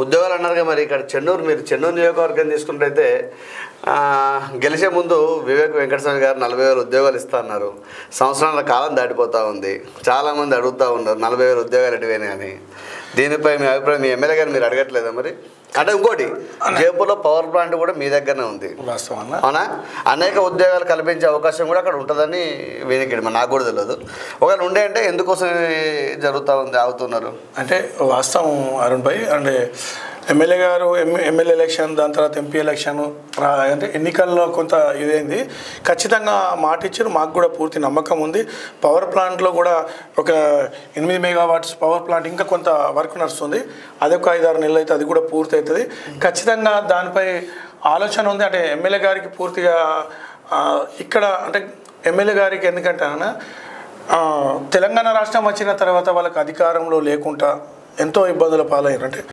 ఉద్యోగాలు అన్నారుగా, మరి ఇక్కడ చెన్నూరు, మీరు చెన్నూరు నియోజకవర్గం తీసుకున్నట్టయితే గెలిచే ముందు వివేక్ వెంకటస్వామి గారు 40,000 ఉద్యోగాలు ఇస్తా అన్నారు. సంవత్సరాల కాలం దాటిపోతూ ఉంది. చాలామంది అడుగుతూ ఉన్నారు 40,000 ఉద్యోగాలు ఎటువైనా అని. దీనిపై మీ అభిప్రాయం, మీ ఎమ్మెల్యే గారు మీరు అడగట్లేదా మరి? అంటే ఇంకోటి, జైపూర్లో పవర్ ప్లాంట్ కూడా మీ దగ్గరనే ఉంది, అవునా? అనేక ఉద్యోగాలు కల్పించే అవకాశం కూడా అక్కడ ఉంటుందని వినికిడి, నాకు కూడా తెలియదు. ఒకవేళ ఉండే అంటే ఎందుకోసం జరుగుతూ ఉంది, ఆగుతున్నారు అంటే? వాస్తవం అరుణ్ భాయ్, అంటే ఎమ్మెల్యే గారు ఎమ్మెల్యే ఎలక్షన్, దాని తర్వాత ఎంపీ ఎలక్షన్, అంటే ఎన్నికల్లో కొంత ఇదైంది. ఖచ్చితంగా మాట ఇచ్చారు, మాకు కూడా పూర్తి నమ్మకం ఉంది. పవర్ ప్లాంట్లో కూడా ఒక 8 మెగావాట్స్ పవర్ ప్లాంట్ ఇంకా కొంత వర్క్ నడుస్తుంది. అదొక 5-6 నెలలు అయితే అది కూడా పూర్తి అవుతుంది. ఖచ్చితంగా దానిపై ఆలోచన ఉంది. అంటే ఎమ్మెల్యే గారికి పూర్తిగా ఇక్కడ, అంటే ఎమ్మెల్యే గారికి ఎందుకంటే తెలంగాణ రాష్ట్రం వచ్చిన తర్వాత వాళ్ళకి అధికారంలో లేకుండా ఎంతో ఇబ్బందుల పాలయ్యారు. అంటే